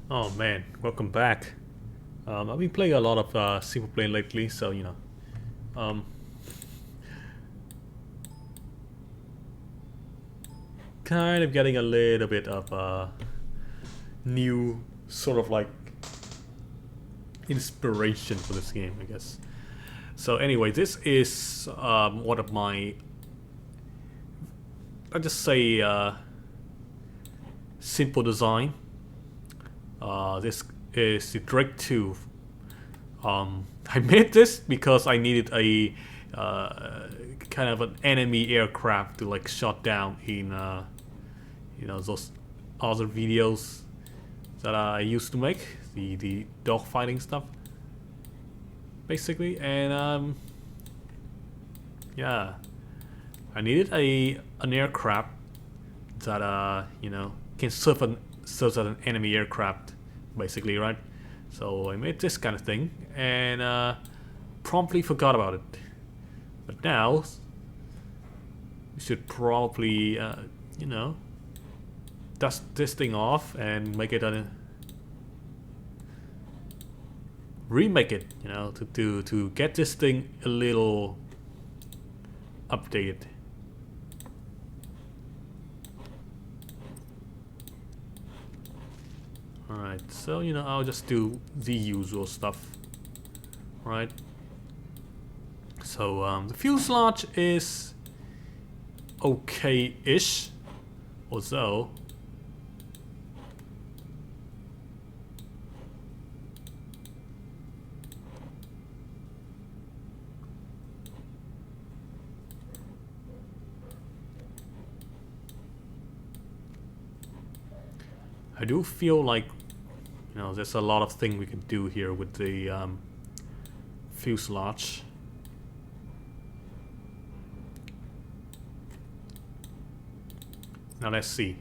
Oh man, welcome back. I've been playing a lot of Simpleplane lately, so um, kind of getting a little bit of new sort of like inspiration for this game, I guess. So anyway, this is one of my, I just say, simple design. This is the Drake 2. I made this because I needed a kind of an enemy aircraft to like shot down in those other videos that I used to make, the dogfighting stuff, basically. And yeah, I needed an aircraft that can serve as an enemy aircraft, basically, right? So I made this kind of thing and promptly forgot about it. But now we should probably you know dust this thing off and make it a remake it, to get this thing a little updated. Alright, so I'll just do the usual stuff. Right. So the fuselage is okay-ish, although I do feel like there's a lot of things we can do here with the fuselage. Now let's see.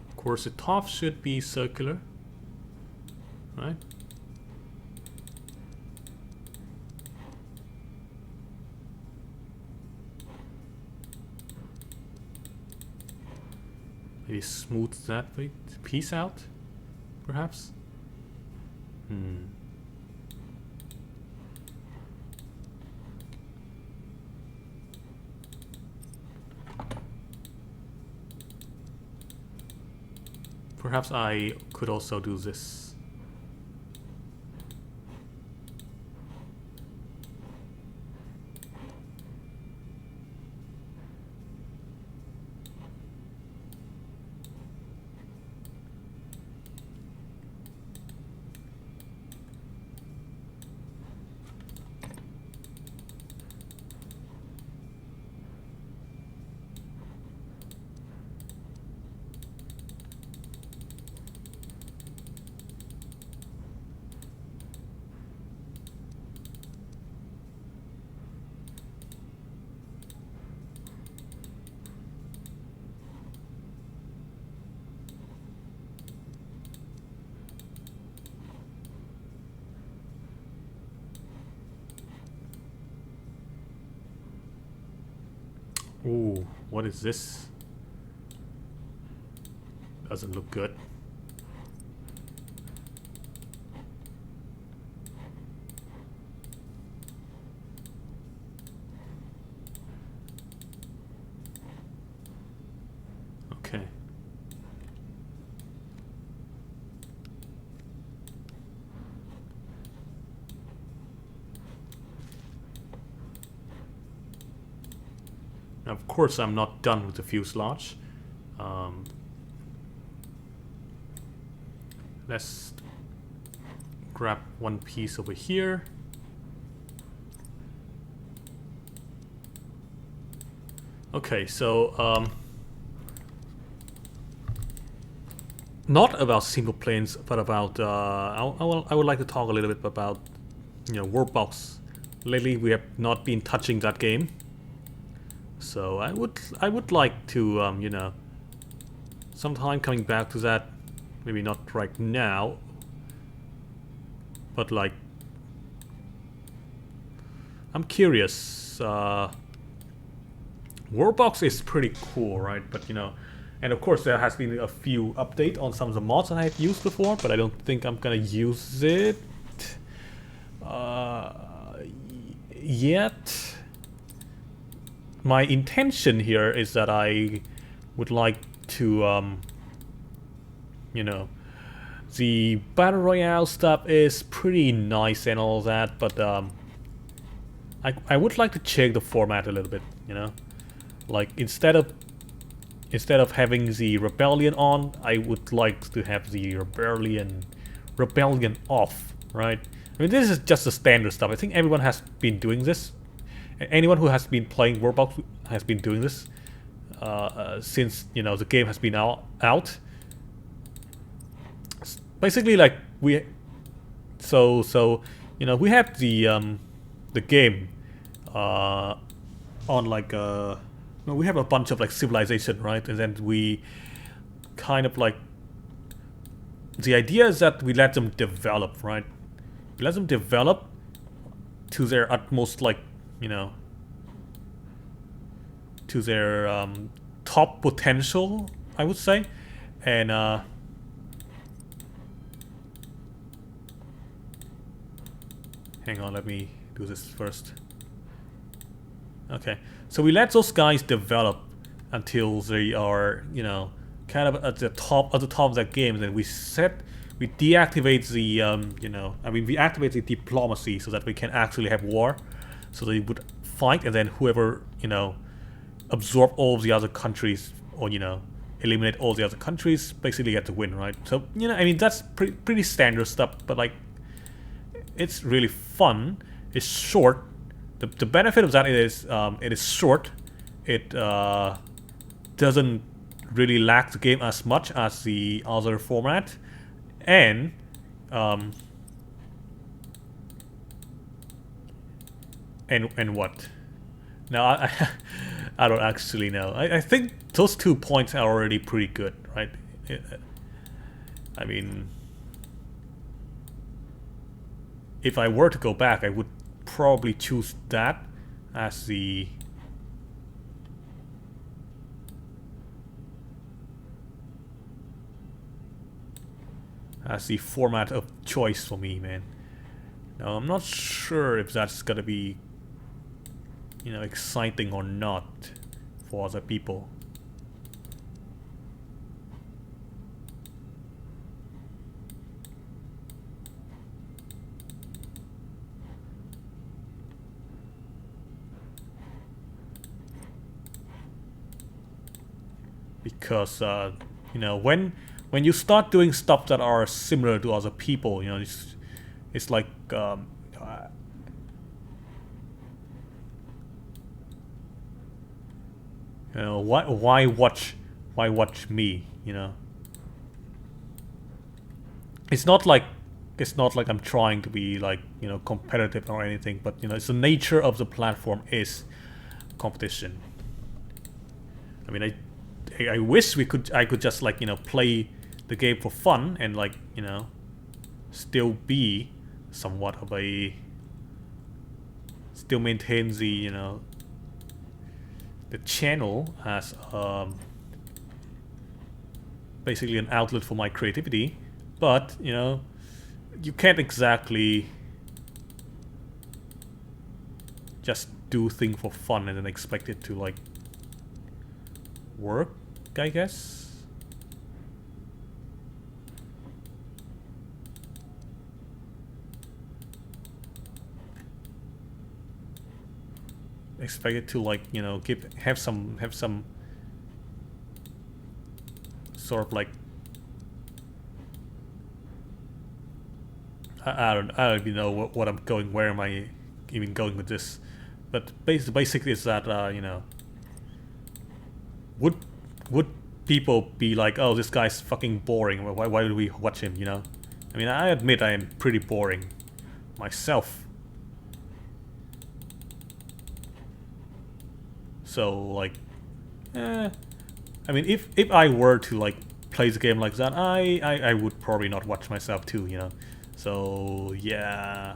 Of course, the top should be circular, right? Maybe smooth that piece out, perhaps. Perhaps I could also do this. Ooh, what is this? Doesn't look good. Okay. Now, of course, I'm not done with the fuselage. Let's grab one piece over here. Okay, so not about Simpleplanes, but about I would like to talk a little bit about Workbox. Lately, we have not been touching that game, so I would like to sometime coming back to that. Maybe not right now, but like I'm curious Warbox is pretty cool, right? But and of course there has been a few updates on some of the mods that I have used before, but I don't think I'm gonna use it uh, yet. My intention here is that I would like to, the Battle Royale stuff is pretty nice and all that, but I would like to change the format a little bit, Like instead of having the Rebellion on, I would like to have the Rebellion off, right? I mean, this is just the standard stuff. I think everyone has been doing this. Anyone who has been playing Warbox has been doing this since the game has been out. Basically, like we have the game on like we have a bunch of like civilization, right? And then we kind of like, the idea is that we let them develop, right? We let them develop to their utmost, like, to their top potential, I would say. And hang on, let me do this first. Okay, so we let those guys develop until they are, kind of at the top of that game. Then we deactivate the, we activate the diplomacy so that we can actually have war. So they would fight, and then whoever, absorb all of the other countries, or eliminate all the other countries, basically get to win, right? So that's pretty standard stuff, but like, it's really fun. It's short. The benefit of that is it is short. It doesn't really lag the game as much as the other format, and what? Now I don't actually know. I think those 2 points are already pretty good, right? I mean, if I were to go back, I would probably choose that as the format of choice for me, man. Now, I'm not sure if that's gonna be, exciting or not for other people. Because when you start doing stuff that are similar to other people, it's like why watch me? It's not like I'm trying to be like competitive or anything, but it's the nature of the platform is competition. I mean, I wish I could just like play the game for fun and like still be somewhat of a, still maintain the the channel as basically an outlet for my creativity, but you can't exactly just do things for fun and then expect it to like work, I guess. Expect it to like have some sort of like, I don't even know what I'm going, where am I even going with this, but basically is that would people be like, oh, this guy's fucking boring, why do we watch him, I mean, I admit I am pretty boring myself. So like, I mean, if I were to like play the game like that, I would probably not watch myself too, So yeah.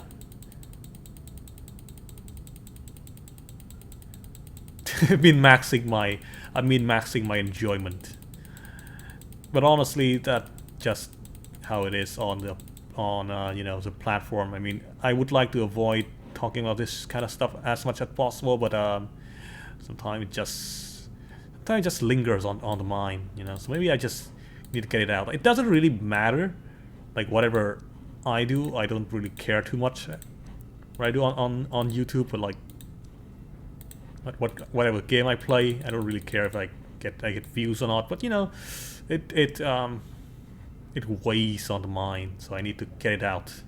maxing my enjoyment. But honestly, that just how it is on the you know, the platform. I mean, I would like to avoid talking about this kind of stuff as much as possible, but sometimes it just lingers on the mind, you know. So maybe I just need to get it out. It doesn't really matter, like whatever I do, I don't really care too much what I do on YouTube, but like whatever game I play, I don't really care if I get views or not. But you know, it weighs on the mind, so I need to get it out.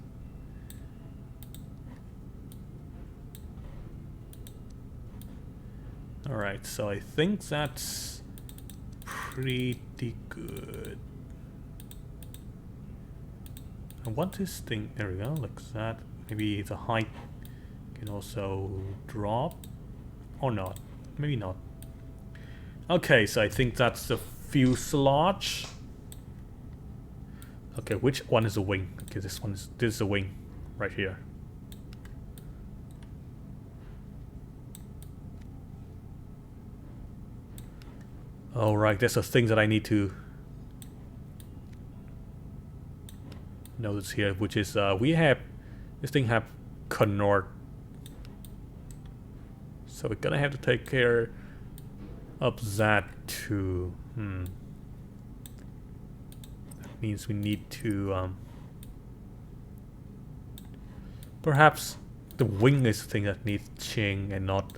Alright, so I think that's pretty good. I want this thing, there we go, like that. Maybe the height can also drop, or not, maybe not. Okay, so I think that's the fuselage. Okay, which one is the wing? Okay, this is the wing, right here. Oh right, there's a thing that I need to notice here, which is this thing have canard, so we're gonna have to take care of that too. That means we need to perhaps the wing is the thing that needs ching and not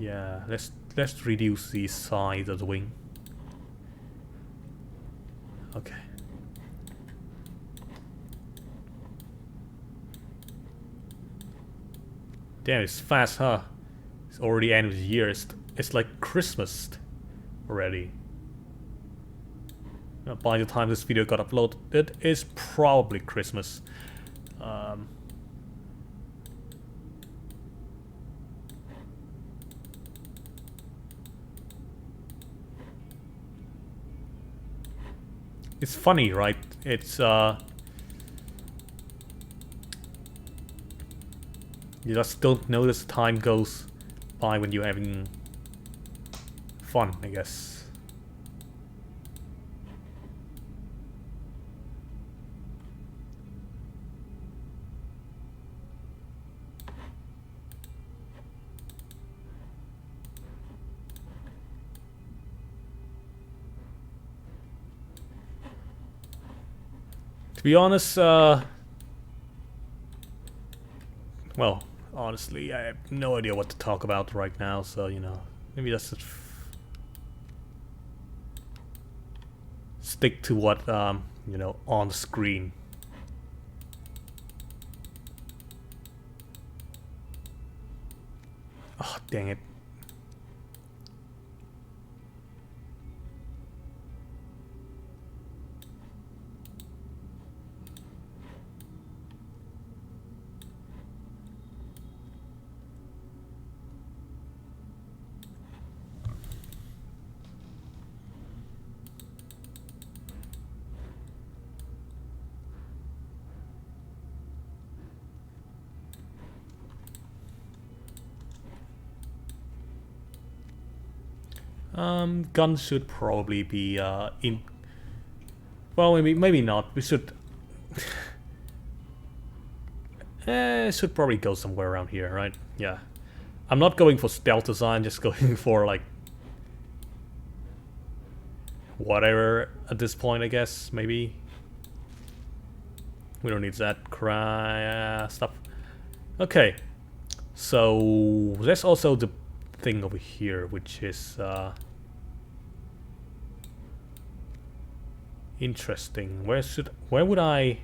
yeah, let's reduce the size of the wing. Okay. Damn, it's fast, huh? It's already end of the year. It's like Christmas already. By the time this video got uploaded, it is probably Christmas. It's funny, right? It's you just don't notice time goes by when you're having fun, I guess. To be honest, well, honestly, I have no idea what to talk about right now, so, you know, maybe just stick to what, you know, on screen. Oh, dang it. Guns should probably be in. Well, maybe not. We should. It should probably go somewhere around here, right? Yeah. I'm not going for stealth design. Just going for like whatever at this point, I guess. Maybe we don't need that stuff. Okay. So there's also the thing over here, which is interesting. Where would I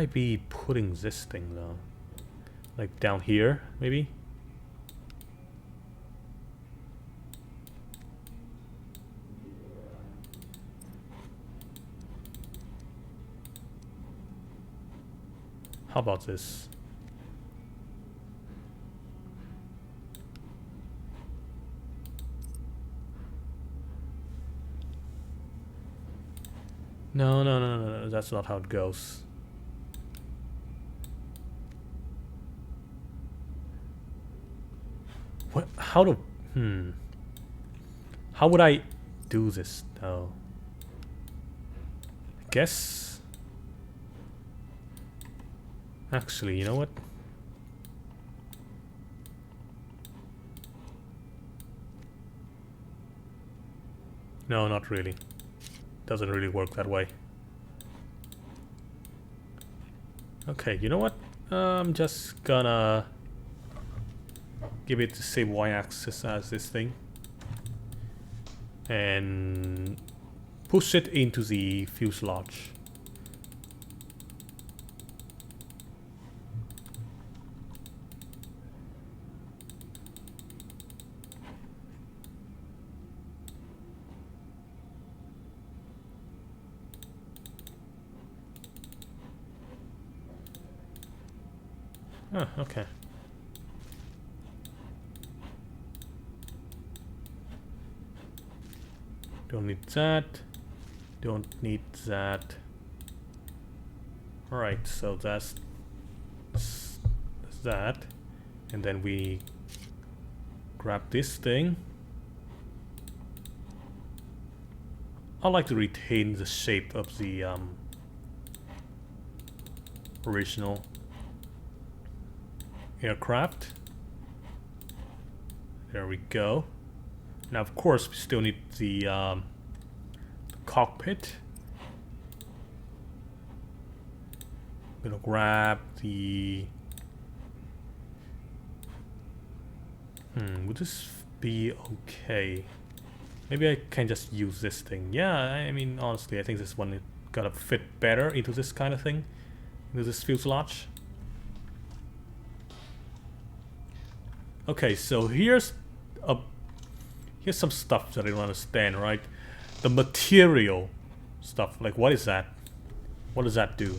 be putting this thing though? Like down here, maybe? How about this? No, that's not how it goes. What? How to? How would I do this though? I guess. Actually, you know what? No, not really. Doesn't really work that way. Okay, you know what? I'm just gonna give it the same y-axis as this thing and push it into the fuselage. Oh, okay. Don't need that. Don't need that. Alright, so that's that. And then we grab this thing. I like to retain the shape of the original aircraft. There we go. Now, of course, we still need the cockpit. I'm gonna grab the. Would this be okay? Maybe I can just use this thing. Yeah, I mean, honestly, I think this one is gonna fit better into this kind of thing, into this fuselage. Okay, so here's some stuff that I don't understand, right? The material stuff, like what is that? What does that do?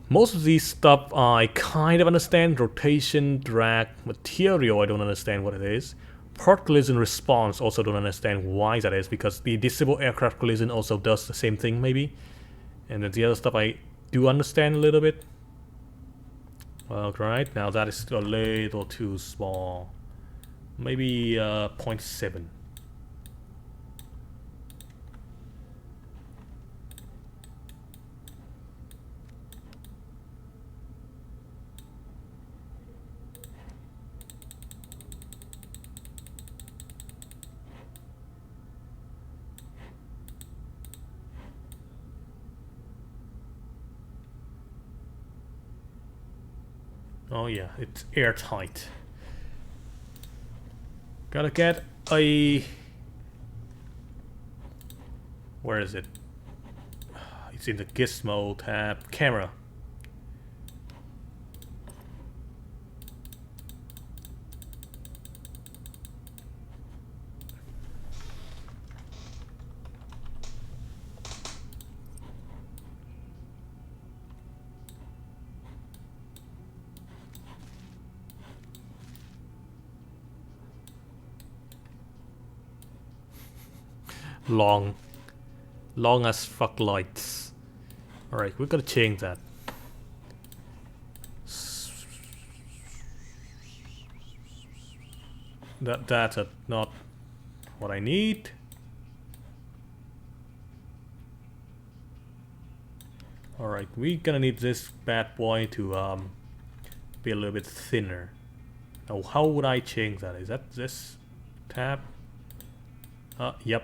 Most of these stuff I kind of understand. Rotation, drag, material, I don't understand what it is. Part collision response, also don't understand why that is, because the disable aircraft collision also does the same thing maybe. And then the other stuff I do understand a little bit. Alright, now that is a little too small. Maybe 0.7. Oh yeah, it's airtight. Gotta get a... Where is it? It's in the gizmo tab. Camera. Long as fuck lights. Alright, we're gonna change that. That's not what I need. Alright, we're gonna need this bad boy to be a little bit thinner. Now, how would I change that? Is that this tab? Yep.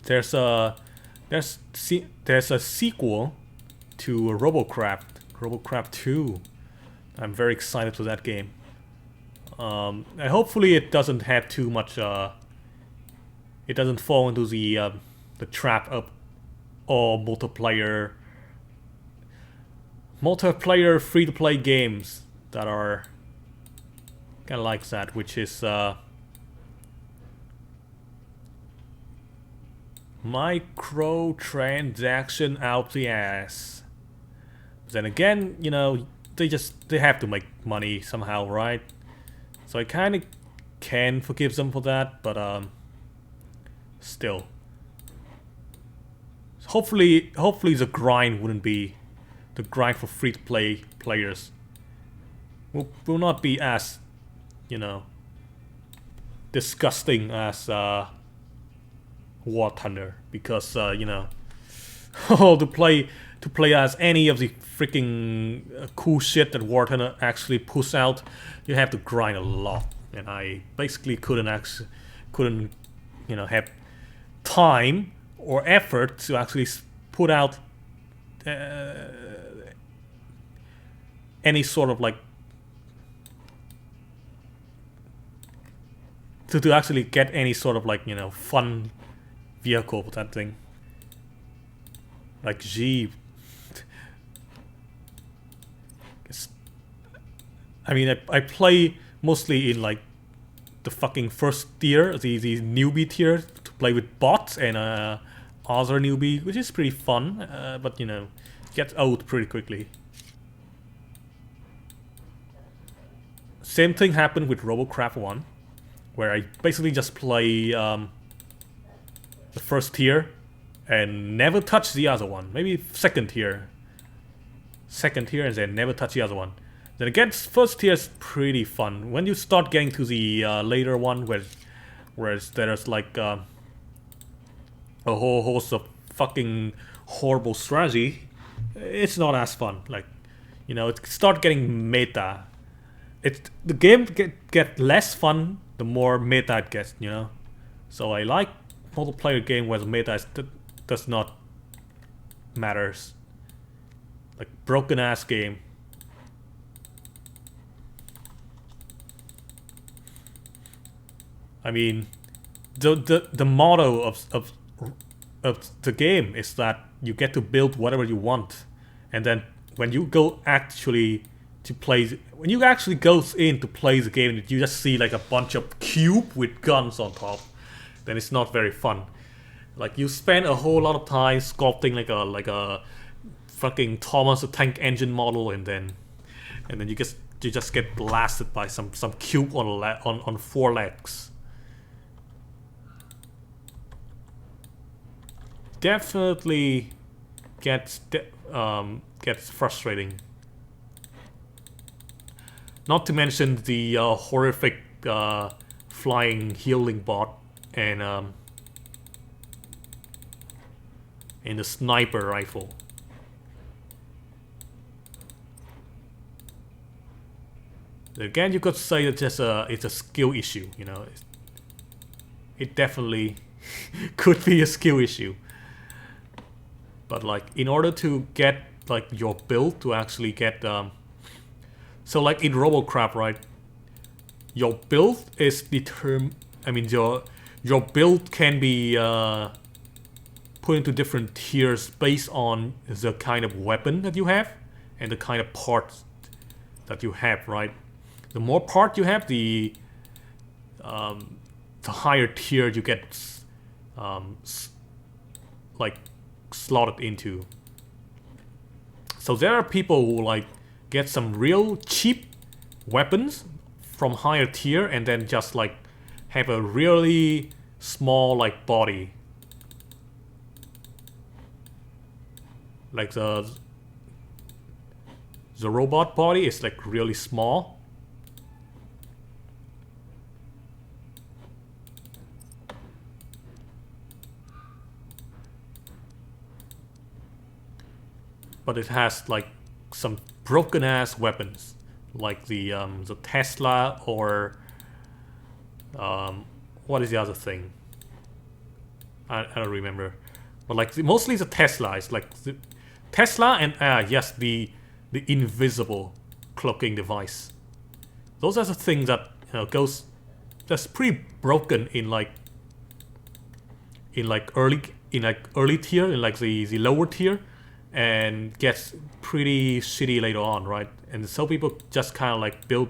There's a sequel to Robocraft 2. I'm very excited for that game. And hopefully it doesn't have too much. It doesn't fall into the trap of all multiplayer free-to-play games that are kind of like that, which is microtransaction out the ass. Then again, you know, they have to make money somehow, right? So I kind of can forgive them for that, but still, hopefully the grind wouldn't be the grind for free to play players will not be as, you know, disgusting as War Thunder, because you know, oh, to play as any of the freaking cool shit that War Thunder actually puts out, you have to grind a lot, and I basically couldn't you know, have time or effort to actually put out any sort of like to actually get any sort of like, you know, fun vehicle for that thing. Like, gee, I mean, I play mostly in like the fucking first tier, the newbie tier, to play with bots and other newbie, which is pretty fun, but you know, gets old pretty quickly. Same thing happened with Robocraft 1, where I basically just play the first tier and never touch the other one. Maybe second tier and then never touch the other one. Then again, first tier is pretty fun. When you start getting to the later one, where there's like a whole host of fucking horrible strategy, it's not as fun. Like, you know, it start getting meta. The game get less fun the more meta it gets, you know. So I like multiplayer game where the meta does not matters. Like broken ass game. I mean, the motto of the game is that you get to build whatever you want, and then when you go actually to play, when you actually goes in to play the game, you just see like a bunch of cube with guns on top, then it's not very fun. Like, you spend a whole lot of time sculpting like a fucking Thomas the Tank Engine model, and then you just get blasted by some cube on four legs. Definitely gets frustrating. Not to mention the horrific flying healing bot and the sniper rifle. Again, you could say it's just it's a skill issue. You know, it definitely could be a skill issue. But like, in order to get like your build to actually get so like in Robocraft, right? Your build is determined. I mean, your build can be put into different tiers based on the kind of weapon that you have and the kind of parts that you have, right? The more part you have, the higher tier you get like slotted into. So there are people who like get some real cheap weapons from higher tier and then just like have a really small like body. Like the robot body is like really small. But it has like some broken ass weapons, like the Tesla, or what is the other thing? I don't remember. But like mostly the Tesla is like the Tesla and yes, the invisible cloaking device. Those are the things that, you know, that's pretty broken in early tier, in like the lower tier, and gets pretty shitty later on, right? And so people just kind of like build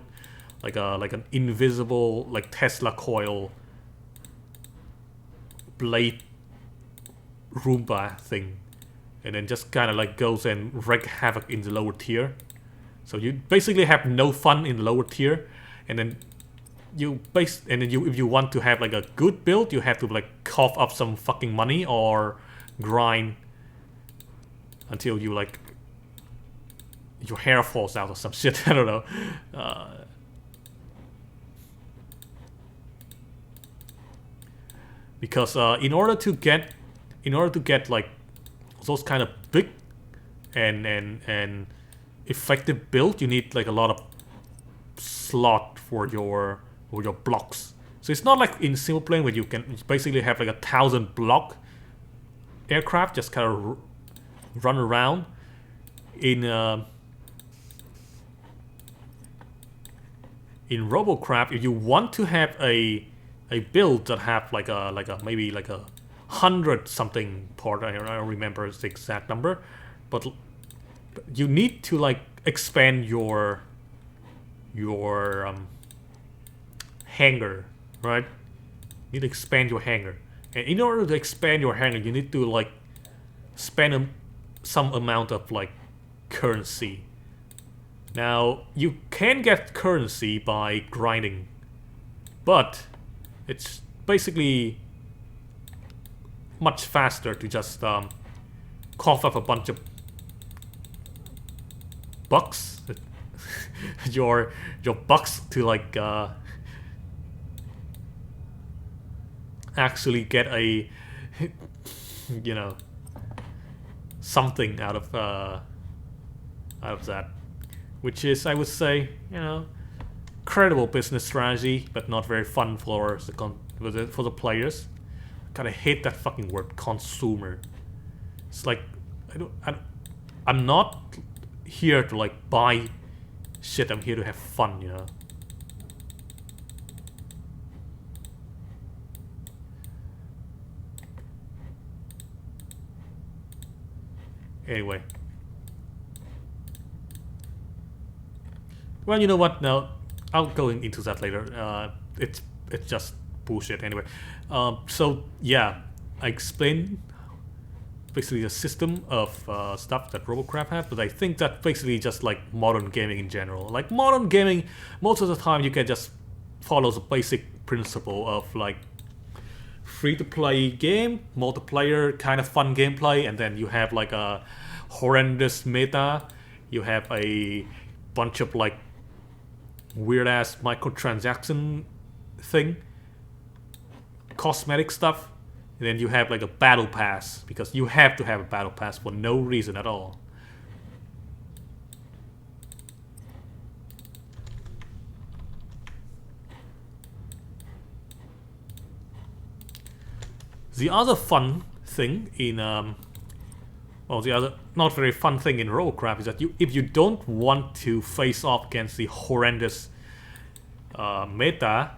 like an invisible like Tesla coil blade Roomba thing, and then just kind of like goes and wreak havoc in the lower tier. So you basically have no fun in lower tier, and then if you want to have like a good build, you have to like cough up some fucking money or grind until you like your hair falls out or some shit. I don't know. Because in order to get like those kind of big and effective build, you need like a lot of slot for your blocks. So it's not like in Simpleplane where you can basically have like 1,000 block aircraft just kind of run around. In Robocraft, if you want to have a build that have like a maybe like 100 something part, I don't remember the exact number, but you need to like expand your hangar, right? You need to expand your hangar, and in order to expand your hangar, you need to like spend some amount of like currency. Now you can get currency by grinding, but it's basically much faster to just cough up a bunch of bucks, your bucks, to like actually get a something out of that, which is, I would say, credible business strategy, but not very fun for the players. Kind of hate that fucking word, consumer. It's like I'm not here to like buy shit. I'm here to have fun. Anyway. Well, you know what? No, I'll go into that later. It's just bullshit anyway. So yeah, I explained basically the system of stuff that Robocraft have, but I think that basically just like modern gaming in general. Like modern gaming, most of the time you can just follow the basic principle of like free-to-play game, multiplayer, kind of fun gameplay, and then you have like a horrendous meta. You have a bunch of like weird-ass microtransaction thing, cosmetic stuff, and then you have like a battle pass, because you have to have a battle pass for no reason at all. The other fun thing in the other not very fun thing in Robocraft is that if you don't want to face off against the horrendous meta,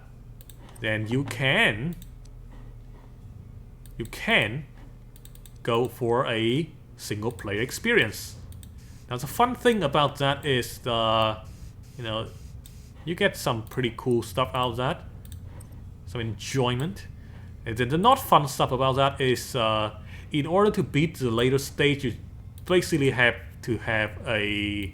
then you can go for a single player experience. Now the fun thing about that is you get some pretty cool stuff out of that, some enjoyment. And then the not fun stuff about that is in order to beat the later stage, you basically have to have a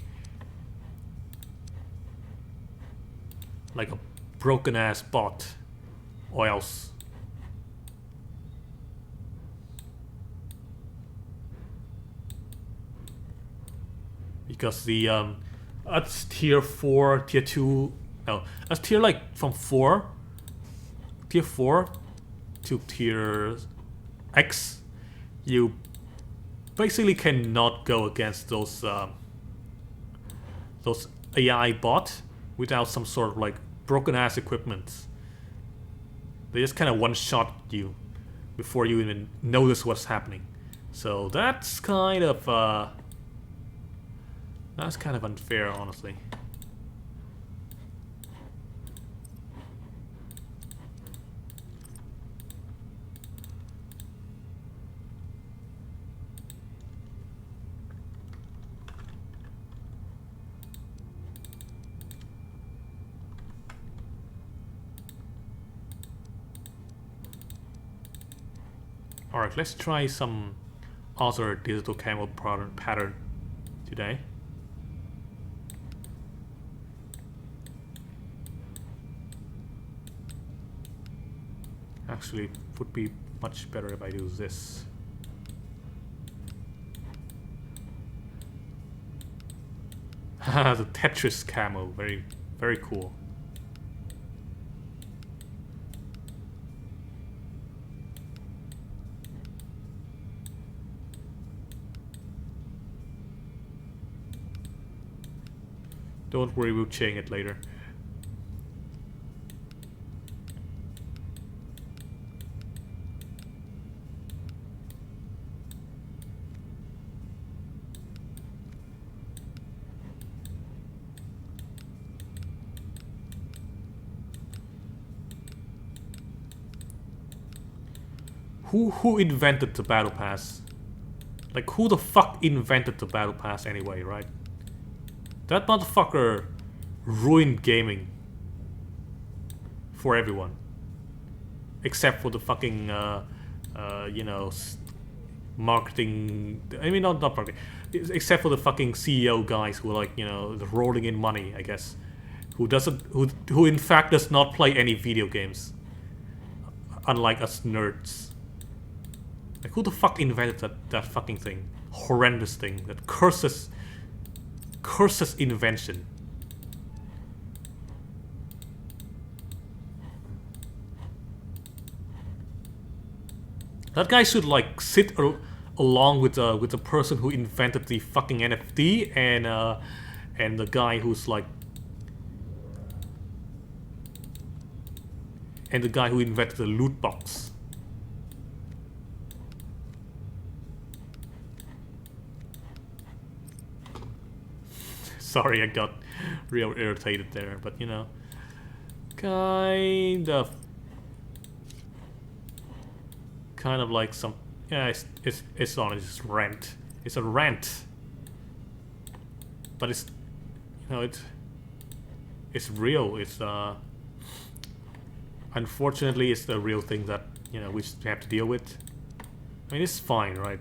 broken ass bot, or else because the that's tier 4, tier 2, no, that's tier like from tier 4 to tier X, you basically cannot go against those AI bot without some sort of like broken ass equipment. They just kind of one shot you before you even notice what's happening. So that's kind of unfair, honestly. Alright, let's try some other digital camo pattern today. Actually, would be much better if I do this. The Tetris camo, very, very cool. Don't worry, we'll change it later. Who invented the battle pass? Like, who the fuck invented the battle pass anyway, right? That motherfucker ruined gaming for everyone, except for the fucking you know, marketing. I mean, not marketing, except for the fucking CEO guys who are like, you know, rolling in money, I guess, who in fact does not play any video games, unlike us nerds. Like, who the fuck invented that fucking thing? Horrendous thing that curses invention. That guy should like sit along with the person who invented the fucking NFT and the guy who's like and the guy who invented the loot box. Sorry, I got real irritated there, but you know, kind of like some, yeah, it's not just rant. It's a rant, but it's, you know, it's real. It's unfortunately it's the real thing that, you know, we have to deal with. I mean, it's fine, right?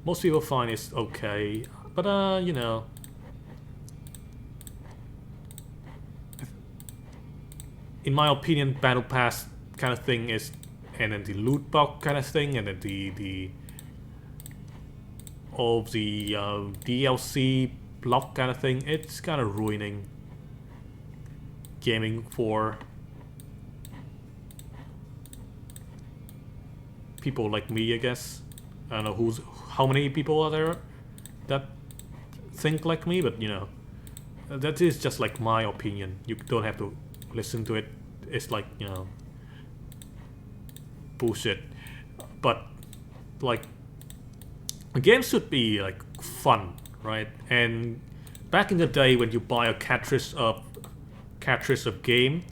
Most people find it's okay. But, you know, in my opinion, Battle Pass kind of thing is, and then the loot box kind of thing, and then the all the DLC block kind of thing, it's kind of ruining gaming for people like me, I guess. I don't know how many people are there that think like me, but you know, that is just like my opinion. You don't have to listen to it. It's like, you know, bullshit. But like, a game should be like fun, right? And back in the day when you buy a cartridge of game,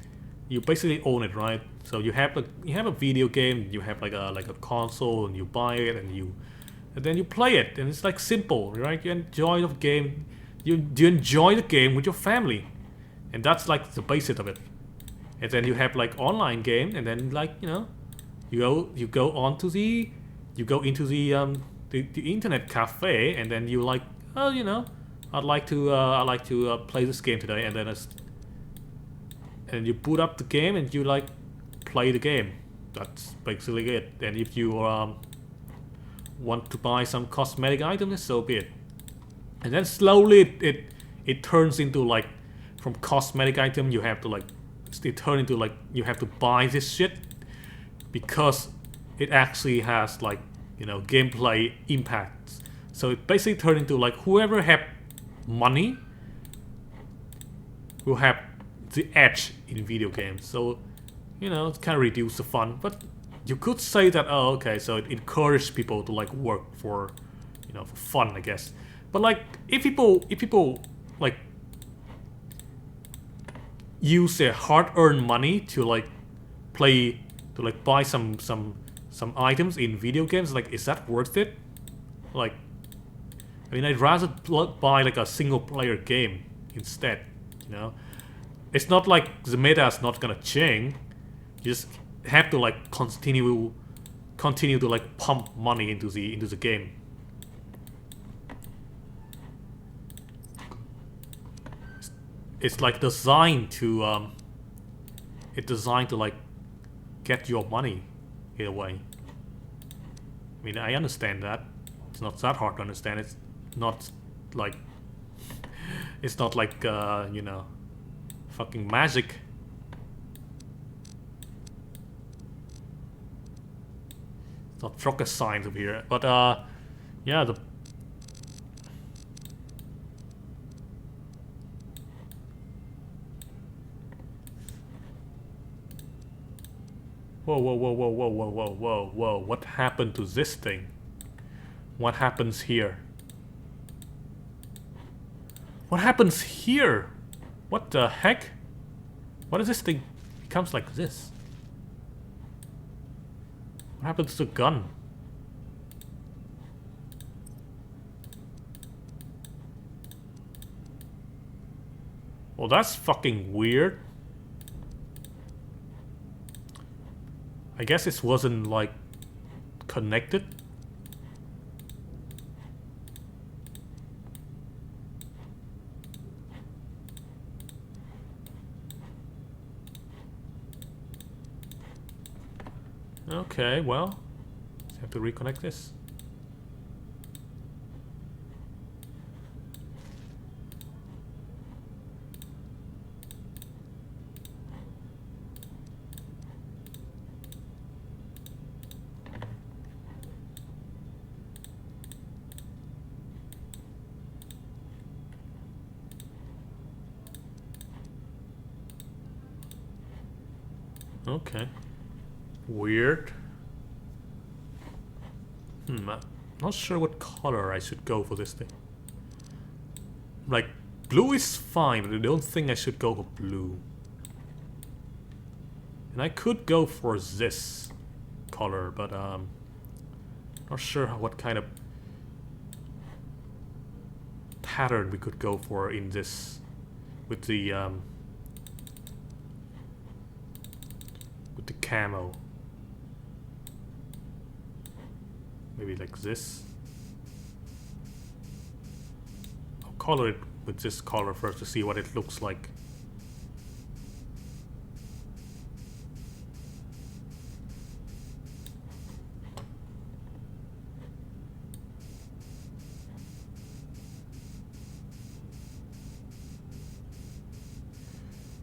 you basically own it, right? So you have a video game, you have like a console, and you buy it, and then you play it, and it's like simple, right? You enjoy the game, you enjoy the game with your family, and that's like the basis of it. And then you have like online game, and then like, you know, you go into the internet cafe, and then you like, oh, you know, I'd like to play this game today, and then and you boot up the game and you like play the game. That's basically it. And if you want to buy some cosmetic items, so be it. And then slowly it turns into like, from cosmetic item you have to like, it turns into like you have to buy this shit because it actually has like, you know, gameplay impact. So it basically turned into like, whoever have money will have the edge in video games. So, you know, it kind of reduce the fun. But you could say that, oh, okay, so it encouraged people to like work for, you know, for fun, I guess. But like, if people like use their hard-earned money to like buy some items in video games, like, is that worth it? Like, I mean, I'd rather buy like a single-player game instead. You know, it's not like the meta is not gonna change. You just have to like continue to like pump money into the game. It's like designed to like get your money in a way. I mean, I understand that. It's not that hard to understand. It's not like you know, fucking magic. It's not rocket science over here. But yeah, the whoa, whoa, whoa, whoa, whoa, whoa, whoa, whoa, whoa. What happened to this thing? What happens here? What happens here? What the heck? What is this thing? It becomes like this. What happens to the gun? Well, that's fucking weird. I guess it wasn't like connected. Okay, well, I have to reconnect this. Okay. Weird. I'm not sure what color I should go for this thing. Like, blue is fine, but I don't think I should go for blue. And I could go for this color, but not sure what kind of pattern we could go for in this with the camo. Maybe like this. I'll color it with this color first to see what it looks like.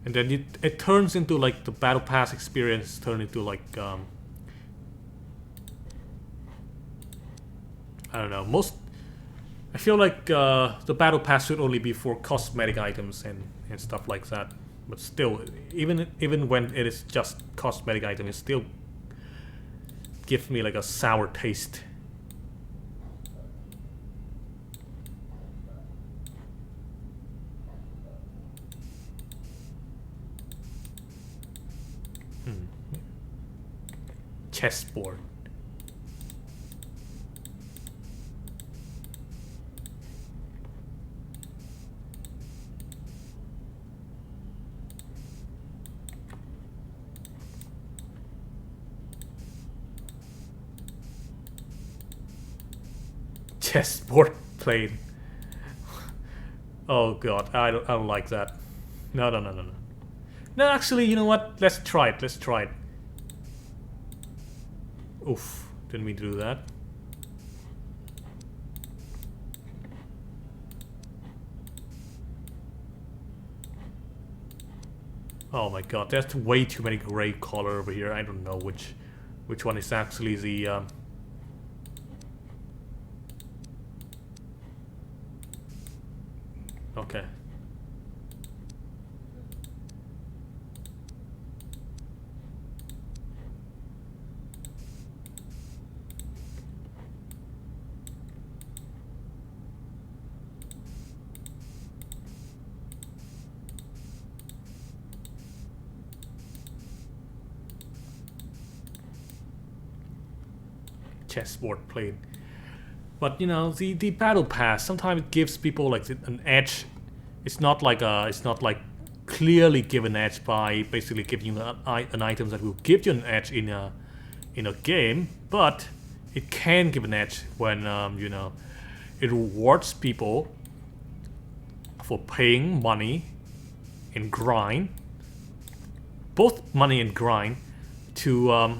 And then it turns into like the battle pass experience turn into like I don't know, I feel like the battle pass should only be for cosmetic items and stuff like that. But still, even when it is just cosmetic item, it still gives me like a sour taste. Chessboard. Chessboard plane. Oh god, I don't like that. No. No, actually, you know what? Let's try it. Let's try it. Oof, didn't mean to do that. Oh my god, there's way too many gray color over here. I don't know which one is actually the okay. Chessboard plane. But you know, the battle pass sometimes it gives people like an edge. It's not like clearly give an edge by basically giving you an item that will give you an edge in a game, but it can give an edge when you know, it rewards people for paying money and grind, both money and grind, to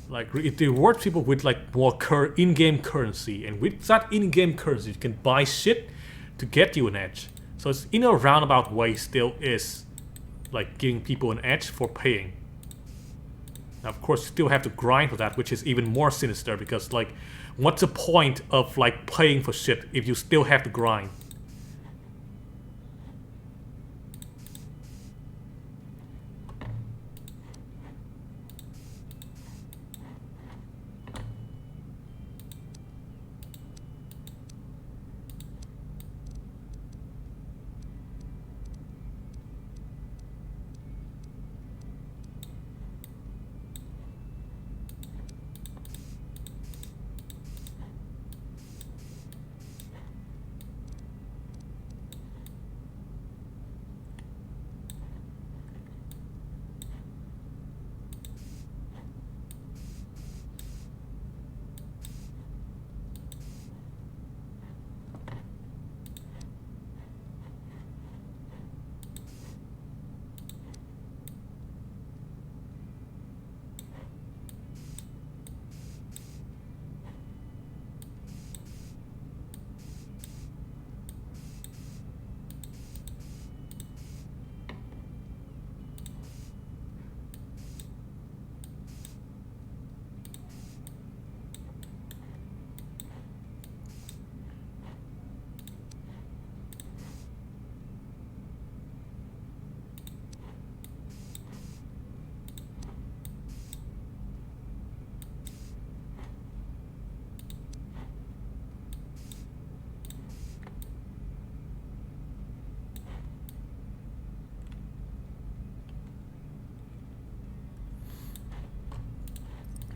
like it rewards people with like more in-game currency, and with that in-game currency you can buy shit to get you an edge. So it's in a roundabout way still is like giving people an edge for paying. Now, of course, you still have to grind for that, which is even more sinister because like what's the point of like paying for shit if you still have to grind?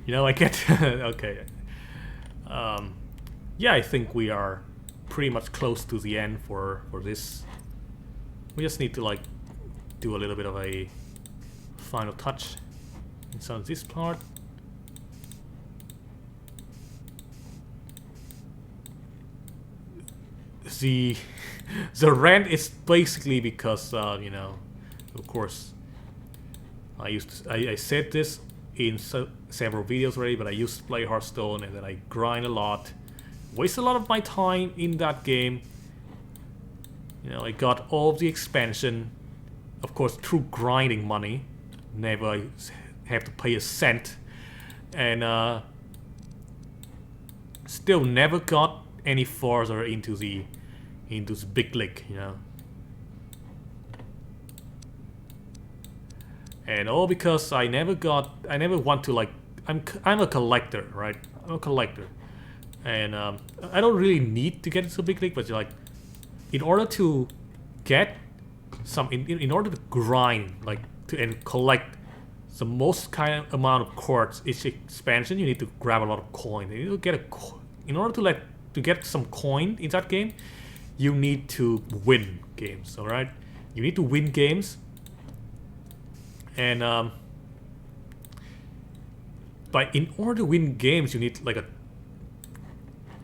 You know, I get okay. Yeah, I think we are pretty much close to the end for this. We just need to like do a little bit of a final touch inside this part. The the rant is basically because you know, of course, I said this in several videos already, but I used to play Hearthstone and then I grind a lot, waste a lot of my time in that game. You know, I got all of the expansion, of course, through grinding money. Never have to pay a cent, and still never got any farther into the big league. You know. And all because I never want to like, I'm a collector, right? I'm a collector, and I don't really need to get into big league, but like, in order to get some, in order to grind like and collect the most kind of amount of cards each expansion, you need to grab a lot of coin. You need to get in order to get some coin in that game, you need to win games. All right, you need to win games. And but in order to win games, you need like a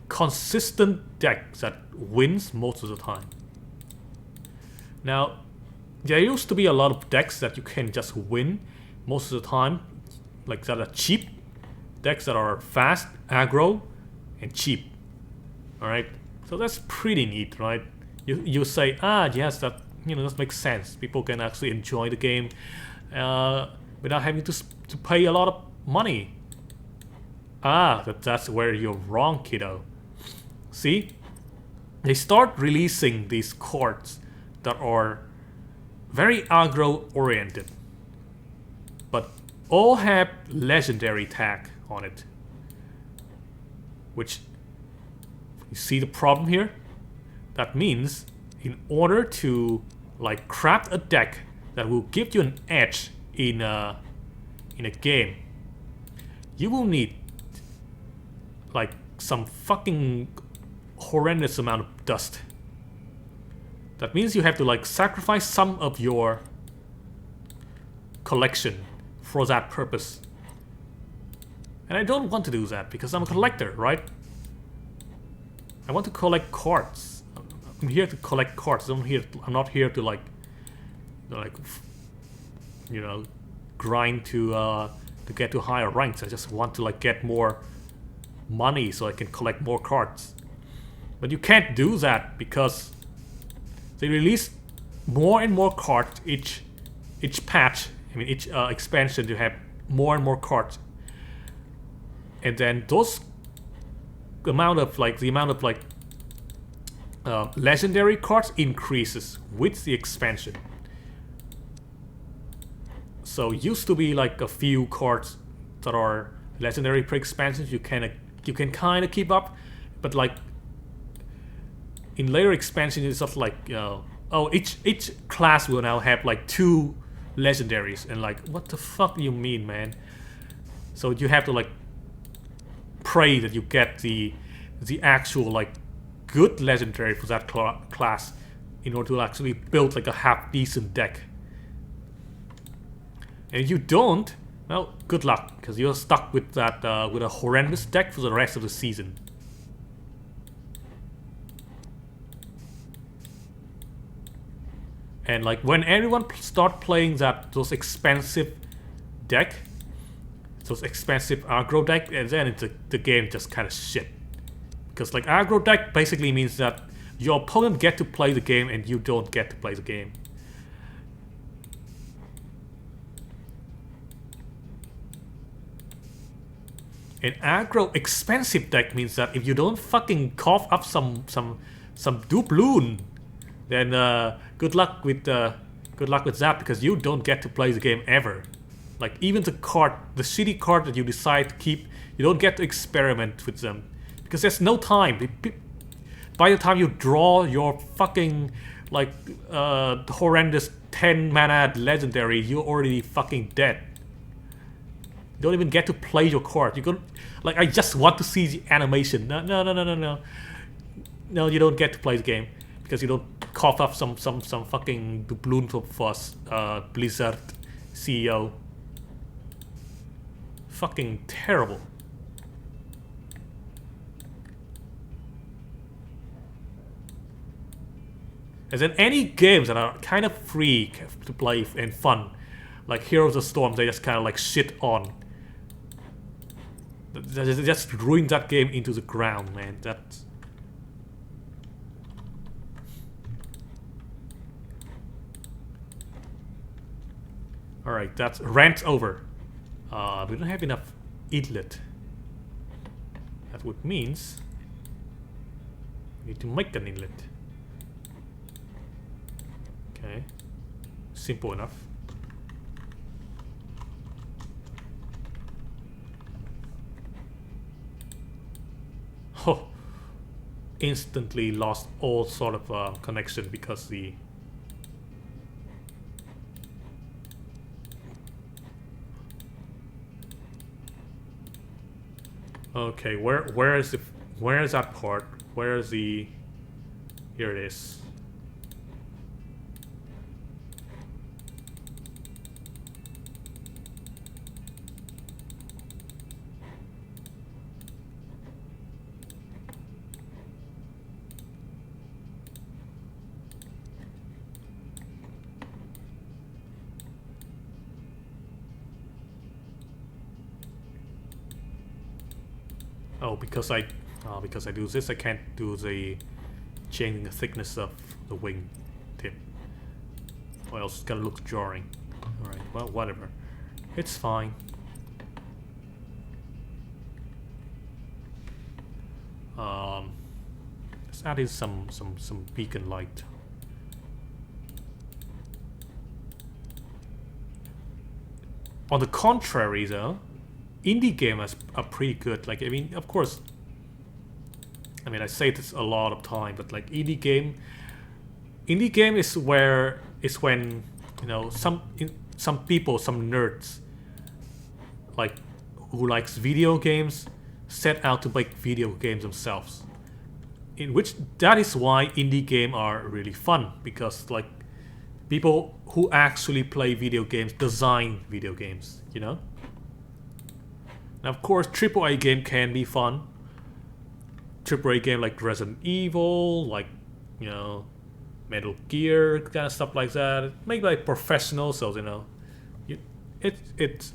consistent deck that wins most of the time. Now, there used to be a lot of decks that you can just win most of the time, like that are cheap, decks that are fast, aggro, and cheap. All right, so that's pretty neat, right? You say, ah, yes, that, you know, that makes sense. People can actually enjoy the game without having to pay a lot of money. Ah, that's where you're wrong, kiddo. See, they start releasing these cards that are very aggro oriented, but all have legendary tag on it. Which, you see the problem here? That means in order to like craft a deck that will give you an edge in a game, you will need like some fucking horrendous amount of dust. That means you have to like sacrifice some of your collection for that purpose. And I don't want to do that because I'm a collector, right? I want to collect cards. I'm here to collect cards. I'm not here to like, you know, grind to get to higher ranks. I just want to like get more money so I can collect more cards. But you can't do that because they release more and more cards each patch. I mean each expansion. You have more and more cards, and then those the amount of legendary cards increases with the expansion. So used to be like a few cards that are legendary pre-expansions you can kind of keep up, but like in later expansion it's just like oh each class will now have like 2 legendaries, and like what the fuck do you mean, man? So you have to like pray that you get the actual like good legendary for that class in order to actually build like a half decent deck. And if you don't, well, good luck, because you're stuck with that with a horrendous deck for the rest of the season. And like when everyone start playing those expensive deck, those expensive aggro deck, and then the game just kind of shit. Because like aggro deck basically means that your opponent get to play the game and you don't get to play the game. An aggro expensive deck means that if you don't fucking cough up some doubloon, then good luck with that, because you don't get to play the game ever. Like even the shitty card that you decide to keep, you don't get to experiment with them because there's no time. By the time you draw your fucking like horrendous 10 mana legendary, you're already fucking dead. You don't even get to play your card. You go like, I just want to see the animation. No, you don't get to play the game because you don't cough up some fucking doubloon for us, Blizzard CEO. Fucking terrible. And then any games that are kind of free to play and fun, like Heroes of Storm, they just kind of like shit on. They just ruined that game into the ground, man. That's... Alright, that's rant over. We don't have enough inlet. That would means we need to make an inlet. Okay. Simple enough. Oh, instantly lost all sort of connection because the okay, where is that part? Where is the... Here it is. Oh, because I do this, I can't do the changing the thickness of the wing tip, or else it's gonna look jarring. Alright, well, whatever. It's fine. Let's add in some beacon light. On the contrary, though, indie gamers are pretty good. Like, I mean, of course, I mean, I say this a lot of time, but like indie game is when, you know, some people, some nerds, like who likes video games, set out to make video games themselves. In which that is why indie games are really fun, because like people who actually play video games design video games, you know. Now, of course, AAA game can be fun. AAA game like Resident Evil, like, you know, Metal Gear, kind of stuff like that. Made by professionals, so, you know, it's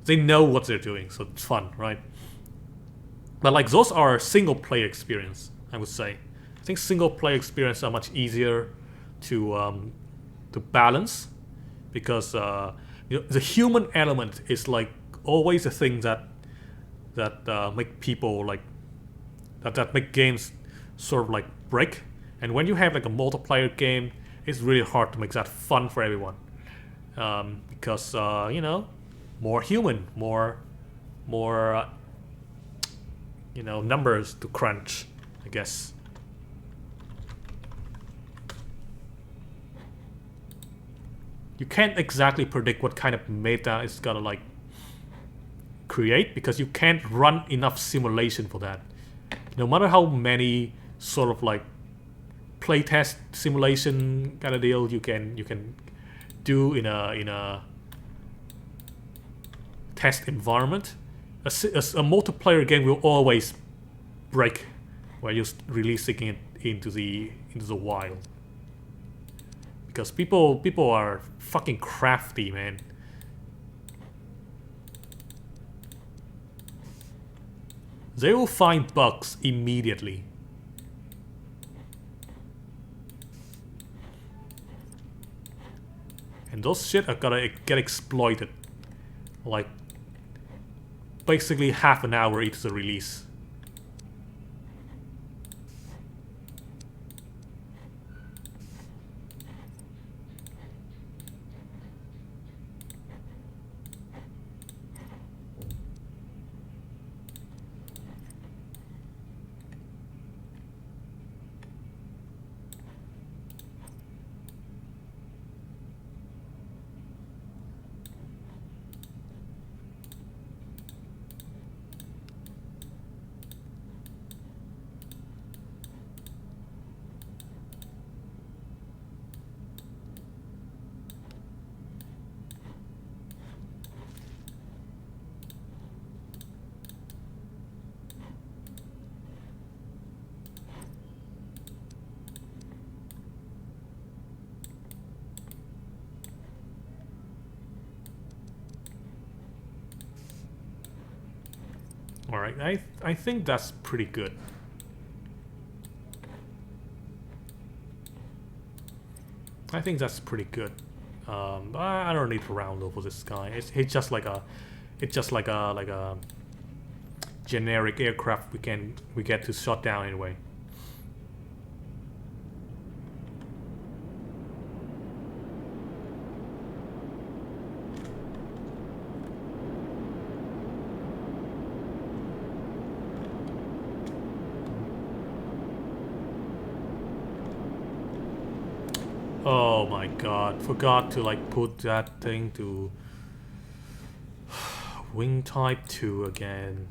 they know what they're doing, so it's fun, right? But like those are single player experience, I would say. I think single player experience are much easier to balance because the human element is like always a thing that make people like that make games sort of like break. And when you have like a multiplayer game, it's really hard to make that fun for everyone because more human, more numbers to crunch, I guess. You can't exactly predict what kind of meta it's gonna like create because you can't run enough simulation for that. No matter how many sort of like playtest simulation kind of deal you can do in a test environment, a multiplayer game will always break when you're releasing it into the wild because people are fucking crafty, man. They will find bugs immediately. And those shit are gonna get exploited like basically half an hour into the release. Alright, I think that's pretty good. I think that's pretty good. I don't need to round over this guy. It's just like a generic aircraft we get to shut down anyway. Oh my god, forgot to like put that thing to wing type 2 again.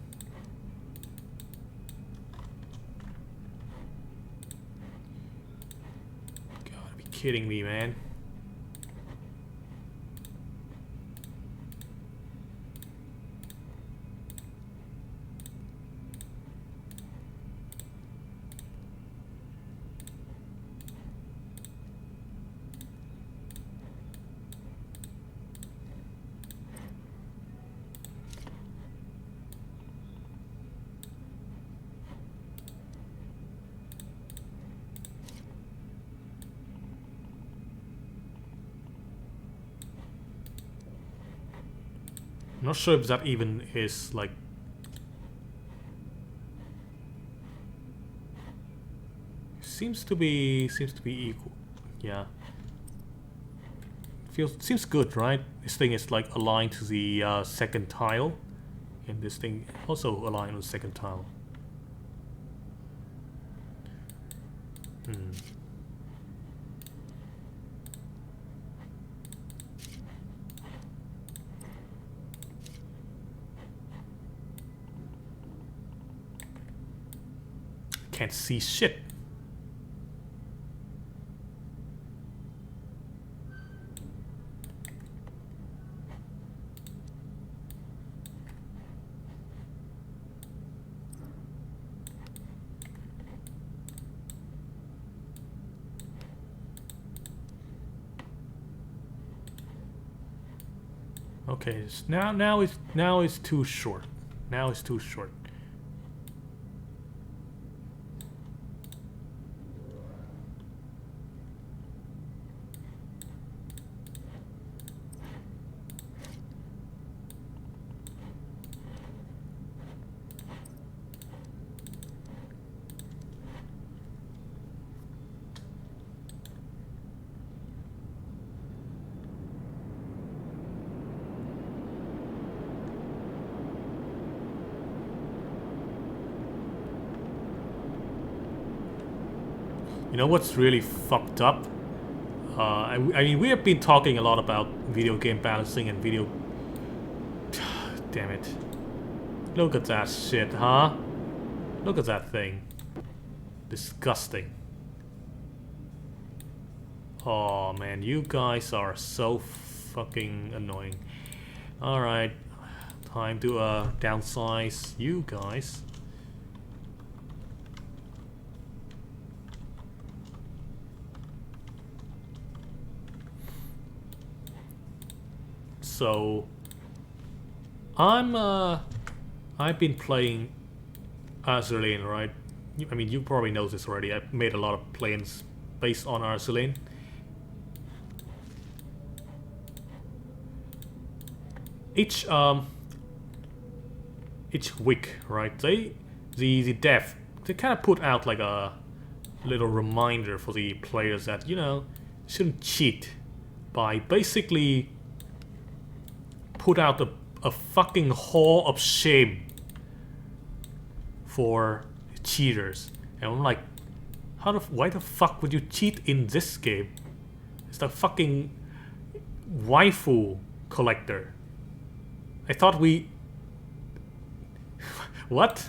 Gotta be kidding me, man. I'm not sure if that even is like seems to be equal. Yeah. Seems good, right? This thing is like aligned to the second tile. And this thing also aligned with the second tile. Can't see shit. Okay, now it's too short. Now it's too short. You know what's really fucked up? I mean, we have been talking a lot about video game balancing and video... Damn it. Look at that shit, huh? Look at that thing. Disgusting. Oh man, you guys are so fucking annoying. Alright. Time to downsize you guys. So I've been playing Azur, right? I mean, you probably know this already. I've made a lot of planes based on Azur. Each week, right? The dev, they kind of put out like a little reminder for the players that, you know, shouldn't cheat by basically put out a fucking hall of shame for cheaters. And I'm like, why the fuck would you cheat in this game? It's the fucking waifu collector. I thought we... What?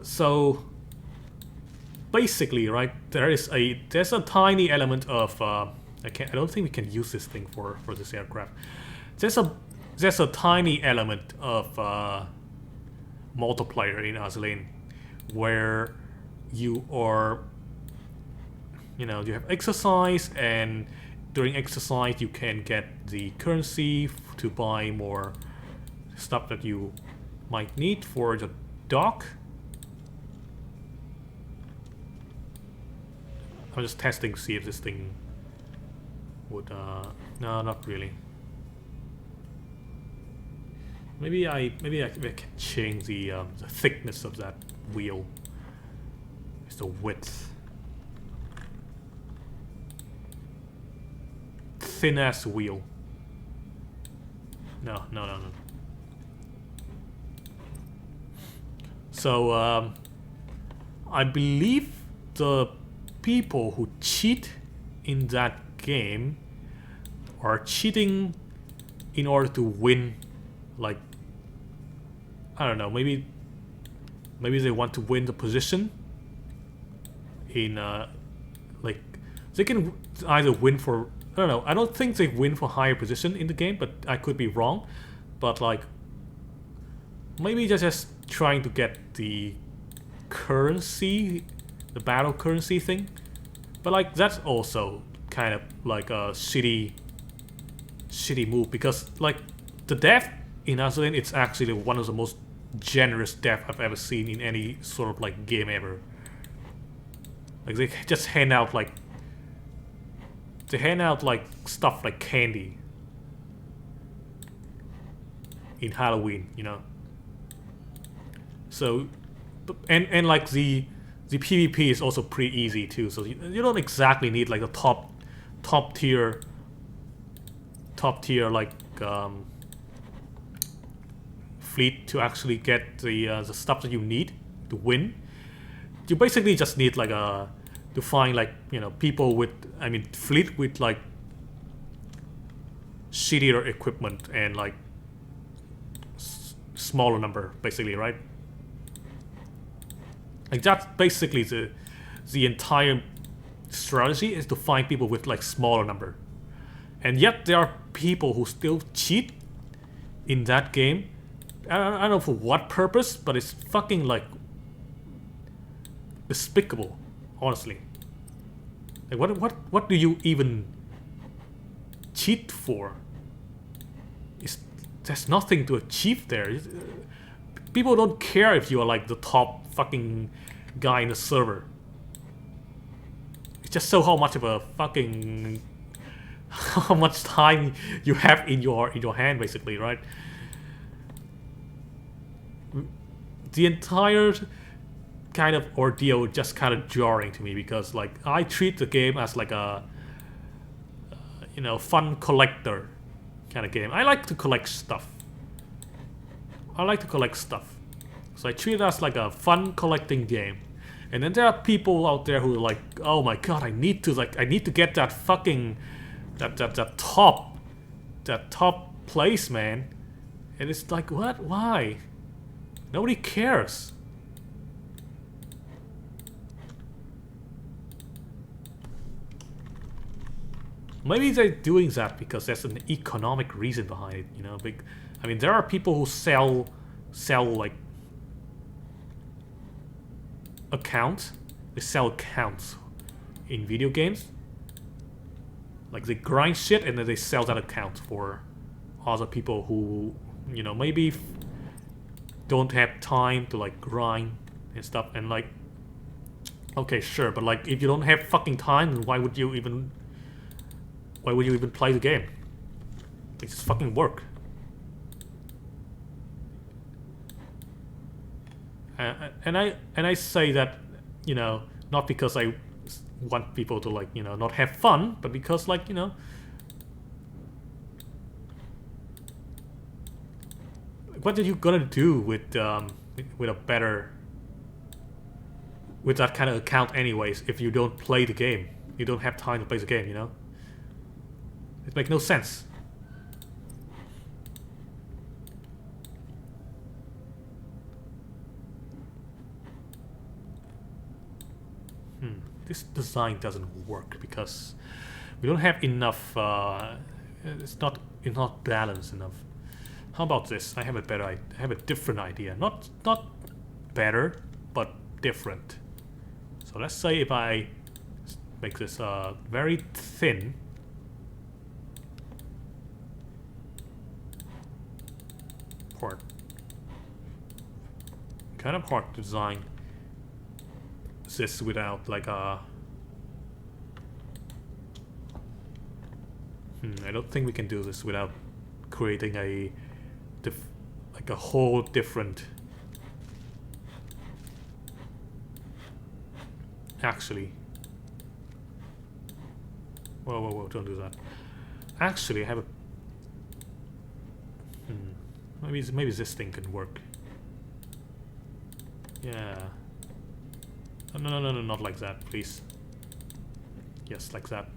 So basically, right, there's a tiny element of I don't think we can use this thing for this aircraft. There's a tiny element of multiplayer in Azur where you are, you know, you have exercise, and during exercise you can get the currency to buy more stuff that you might need for the dock. I'm just testing to see if this thing would no, not really. Maybe I can change the thickness of that wheel. It's the width. Thin ass wheel. No. So I believe the people who cheat in that game are cheating in order to win, like, I don't know, maybe they want to win the position in like, they can either win for, I don't know, I don't think they win for higher position in the game, but I could be wrong. But like, maybe they're just trying to get the currency, the battle currency thing. But like, that's also kind of like a shitty move, because like the dev in Azur, it's actually one of the most generous dev I've ever seen in any sort of like game ever. Like, they just hand out like stuff like candy in Halloween, you know. So, and like the PvP is also pretty easy too. So you don't exactly need like a top tier like fleet to actually get the stuff that you need to win. You basically just need like to find, like, you know, people with, I mean, fleet with like shittier equipment and like smaller number, basically, right? Like, that's basically the entire strategy, is to find people with like smaller number. And yet there are people who still cheat in that game. I don't know for what purpose, but it's fucking like despicable, honestly. Like, what do you even cheat for? there's nothing to achieve there. People don't care if you are like the top fucking guy in the server. It just shows how much of a fucking how much time you have in your hand, basically, right? The entire kind of ordeal just kind of jarring to me because like I treat the game as like a fun collector kind of game. I like to collect stuff. So I treat it as like a fun collecting game. And then there are people out there who are like, oh my god, I need to get that fucking that top place, man. And it's like, what? Why? Nobody cares. Maybe they're doing that because there's an economic reason behind it, you know. I mean, there are people who sell like accounts. They sell accounts in video games. Like they grind shit and then they sell that account for other people who, you know, maybe don't have time to like grind and stuff. And like, okay, sure, but like if you don't have fucking time, then why would you even play the game? Like, just fucking work. And I say that, you know, not because I want people to like, you know, not have fun, but because like, you know, what are you gonna do with a better, with that kind of account anyways if you don't play the game? You don't have time to play the game, you know? It makes no sense. This design doesn't work because we don't have enough. It's not balanced enough. How about this? I have a different idea. Not better, but different. So let's say if I make this very thin. Kind of hard to design this without like a I don't think we can do this without creating a whole different. Actually, whoa, don't do that. Actually, I have a maybe this thing can work. Yeah. No, not like that, please. Yes, like that.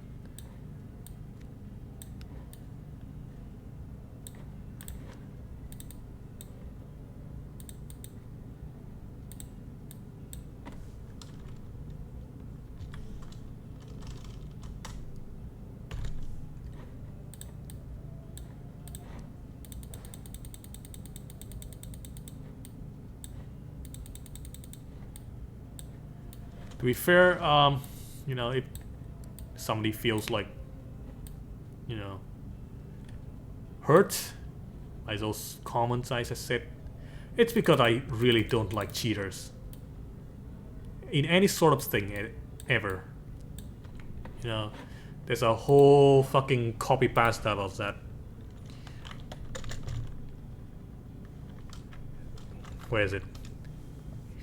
To be fair, you know, if somebody feels like, you know, hurt by those comments I just said, it's because I really don't like cheaters. In any sort of thing ever. You know, there's a whole fucking copy pasta about that. Where is it?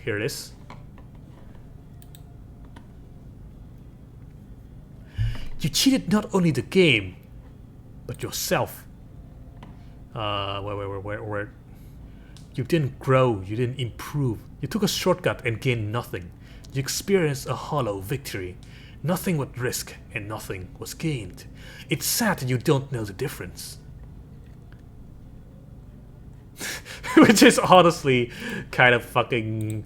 Here it is. You cheated not only the game, but yourself. Where? You didn't grow, you didn't improve. You took a shortcut and gained nothing. You experienced a hollow victory. Nothing was risk and nothing was gained. It's sad that you don't know the difference. Which is honestly kind of fucking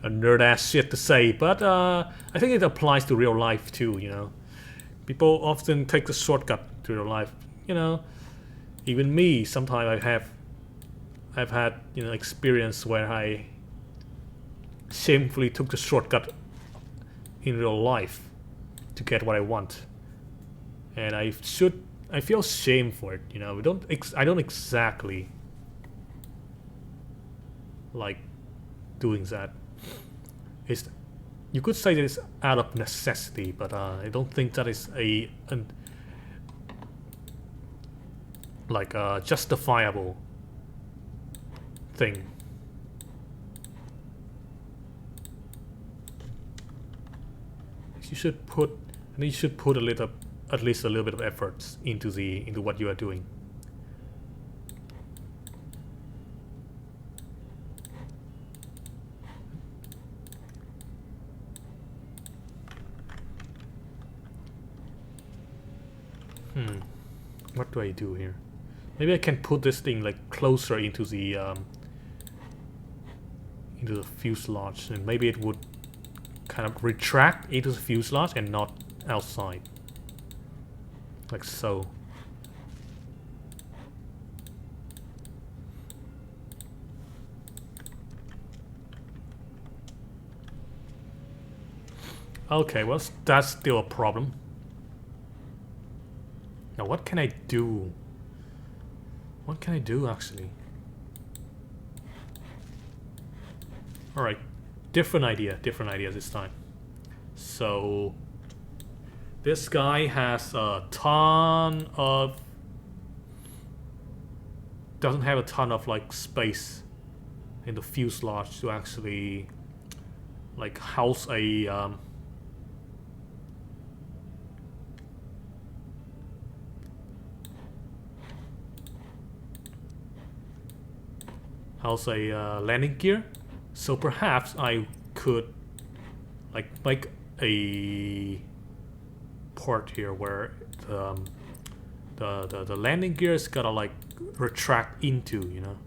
a nerd-ass shit to say, but I think it applies to real life too, you know. People often take the shortcut to real life, you know. Even me, sometimes I've had, you know, experience where I shamefully took the shortcut in real life to get what I want. And I I feel shame for it. You know, I don't exactly like doing that. It's you could say that it's out of necessity, but I don't think that is a justifiable thing. You should put, I think you should put a little, at least a little bit of efforts into what you are doing. What do I do here? Maybe I can put this thing like closer into the fuselage, and maybe it would kind of retract into the fuselage and not outside, like so. Okay, well, that's still a problem. Now, what can I do? What can I do, actually? Alright, different idea this time. So, this guy has a ton of... doesn't have a ton of, like, space in the fuselage to actually, like, house a... landing gear. So perhaps I could like make a port here where the landing gear is gotta like retract into, you know.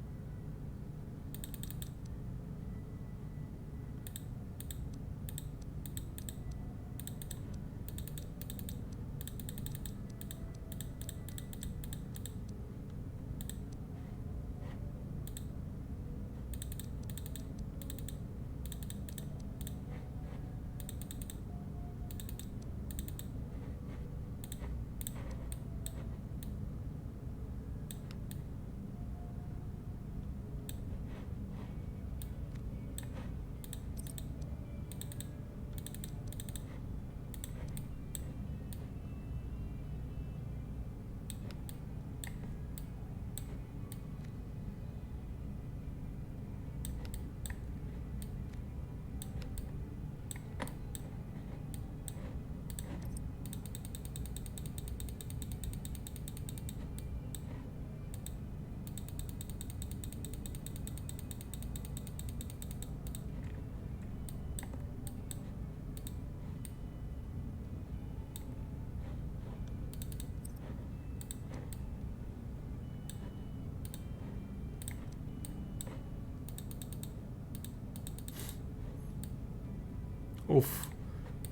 Oof.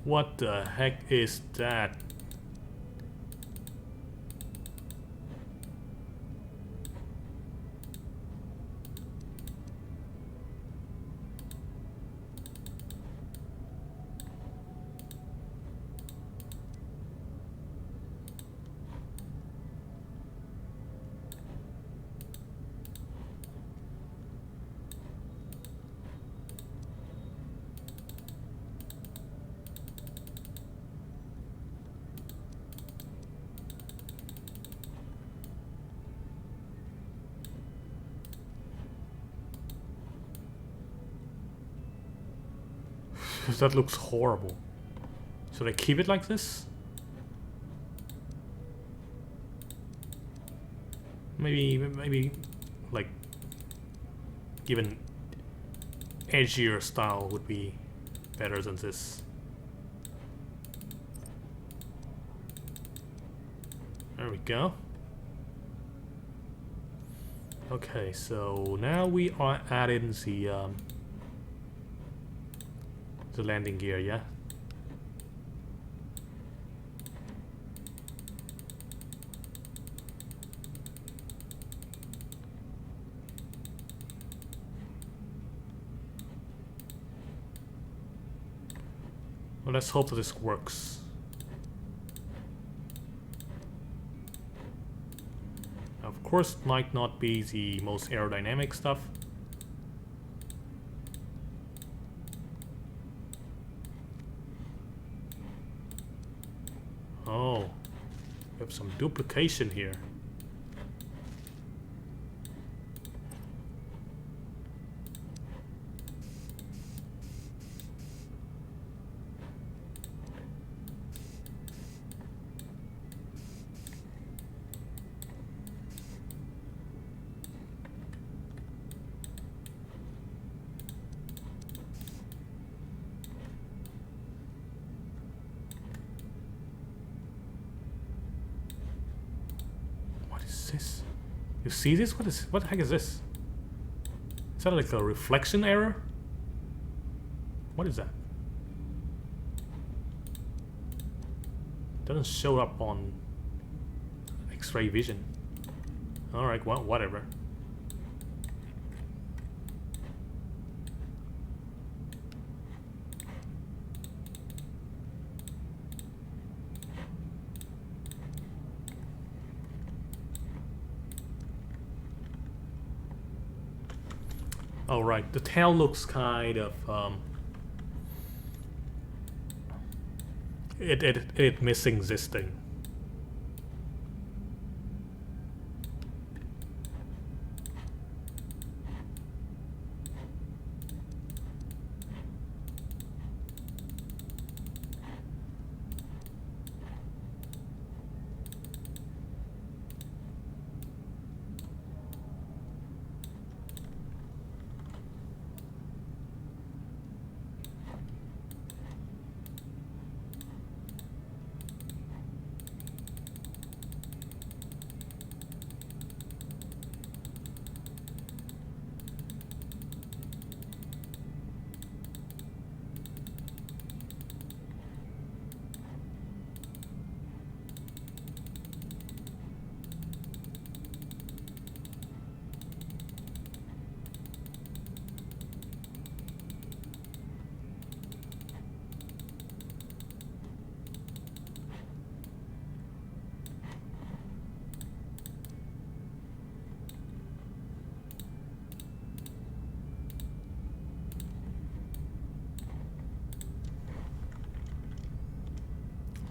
What the heck is that? That looks horrible. Should I keep it like this? Maybe like even edgier style would be better than this. There we go. Okay, so now we are adding the landing gear, yeah? Well, let's hope that this works. course, might not be the most aerodynamic stuff. Oh, we have some duplication here. This? You see this? What the heck is this? Is that like a reflection error? What is that? Doesn't show up on X-ray vision. Alright, well, whatever. Oh right, the tail looks kind of it missing this thing.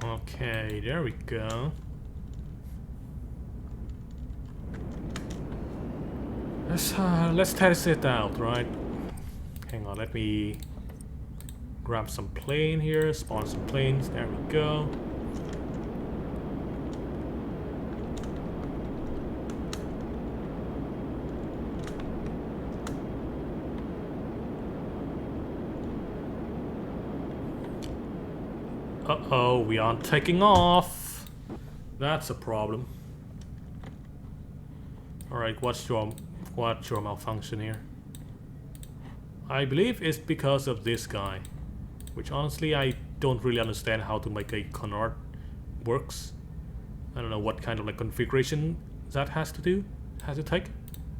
Okay, there we go. Let's test it out, right? Hang on, let me grab some plane here, spawn some planes. There we go. Uh-oh, we aren't taking off. That's a problem. Alright, what's your malfunction here? I believe it's because of this guy, which honestly I don't really understand how to make a canard works. I don't know what kind of like configuration that has to take.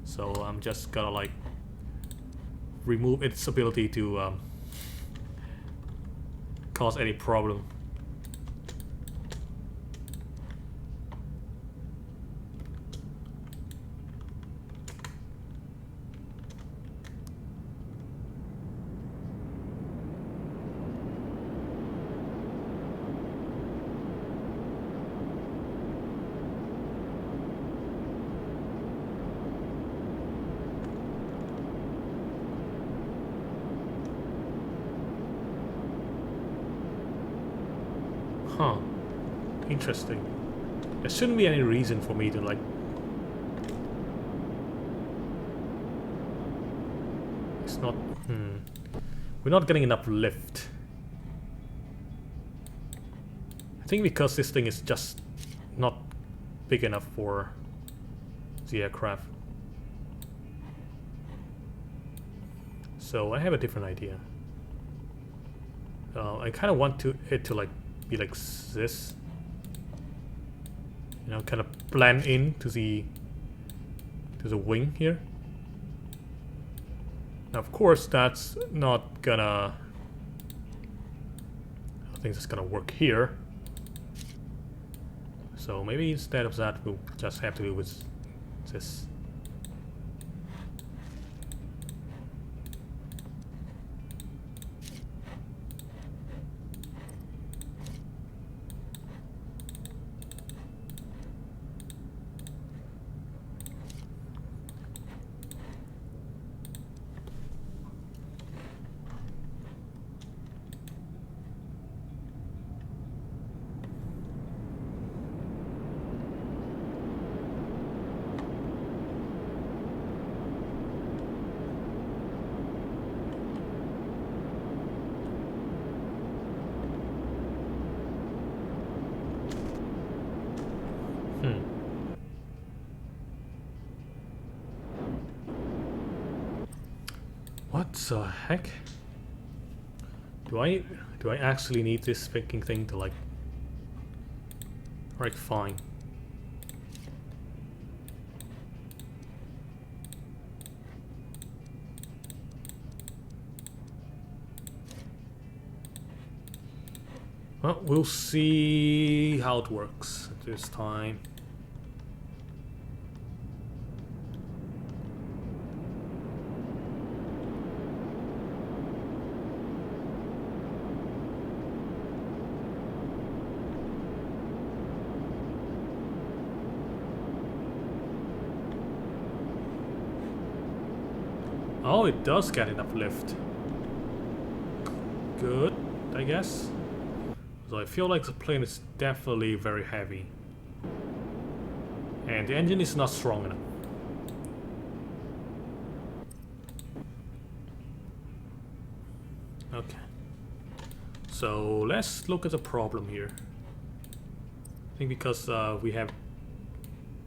So I'm just gonna like remove its ability to cause any problem. Huh. Interesting. There shouldn't be any reason for me to like... It's not... We're not getting enough lift. I think because this thing is just not big enough for the aircraft. So I have a different idea. I kind of want it to like be like this, you know, kind of blend in to the wing here. Now, of course, that's not gonna. I think it's gonna work here. So maybe instead of that, we'll just have to do with this? What the heck? Do I actually need this freaking thing to like... Alright, fine. Well, we'll see how it works at this time. Oh, it does get enough lift. Good, I guess. So I feel like the plane is definitely very heavy. And the engine is not strong enough. Okay. So let's look at the problem here. I think because we have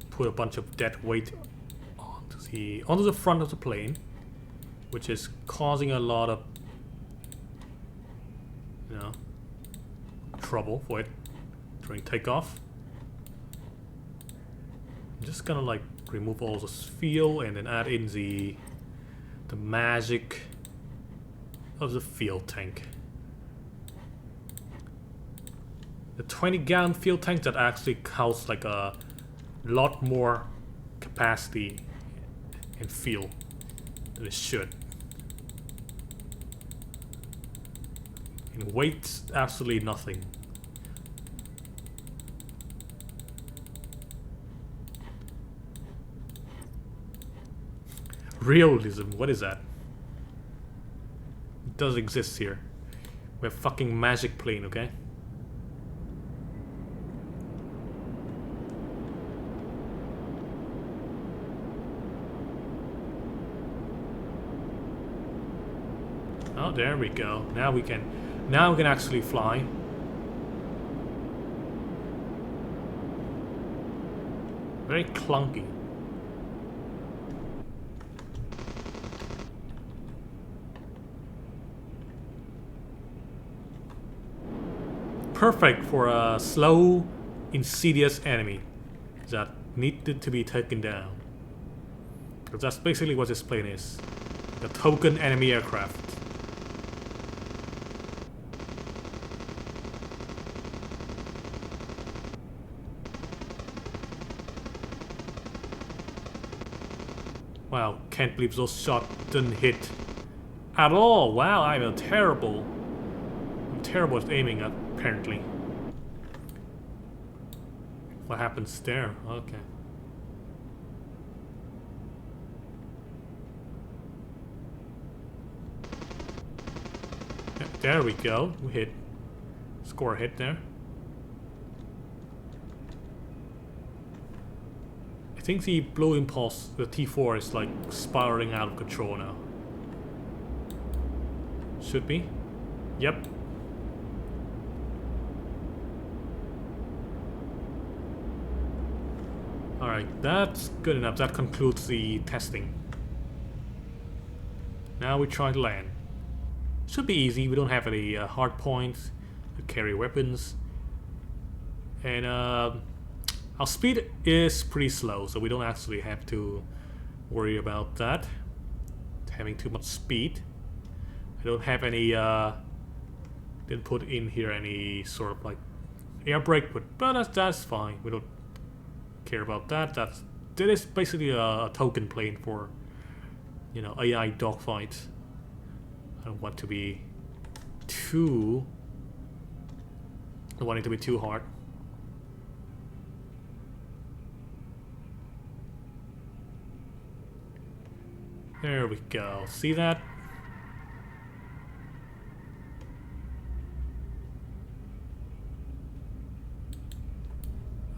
put a bunch of dead weight onto the front of the plane, which is causing a lot of, you know, trouble for it during takeoff. I'm just gonna like remove all this fuel and then add in the magic of the fuel tank. The 20-gallon fuel tank that actually counts like a lot more capacity and fuel than it should. And weights absolutely nothing. Realism, what is that? It does exist here. We're fucking magic plane, okay? Oh, there we go. Now we can actually fly. Very clunky. Perfect for a slow, insidious enemy that needed to be taken down. Because that's basically what this plane is. The token enemy aircraft. Wow, can't believe those shots didn't hit at all. Wow, I'm terrible at aiming, apparently. What happens there? Okay. Yeah, there we go. We hit. Score a hit there. I think the Blue Impulse, the T4, is like spiraling out of control now. Should be. Yep. Alright, that's good enough. That concludes the testing. Now we try to land. Should be easy. We don't have any hard points to carry weapons. And our speed is pretty slow, so we don't actually have to worry about that. Having too much speed. I don't have any, didn't put in here any sort of like air brake, but that's fine. We don't care about that. That's that is basically a token plane for, you know, AI dogfights. I don't want to be too. I don't want it to be too hard. There we go. See that?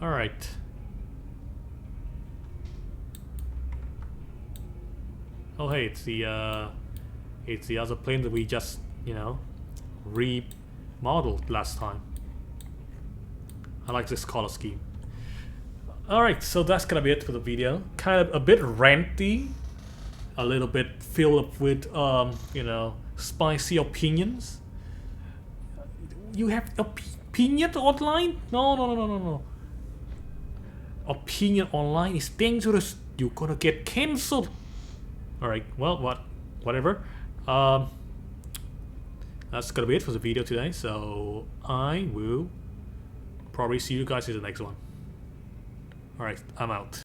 All right. Oh hey, it's the other plane that we just, you know, remodeled last time. I like this color scheme. All right, so that's gonna be it for the video. Kind of a bit ranty, a little bit filled up with you know, spicy opinions. You have opinion online? No. Opinion online is dangerous. You're gonna get cancelled. All right. Well, whatever. That's gonna be it for the video today. So I will probably see you guys in the next one. All right. I'm out.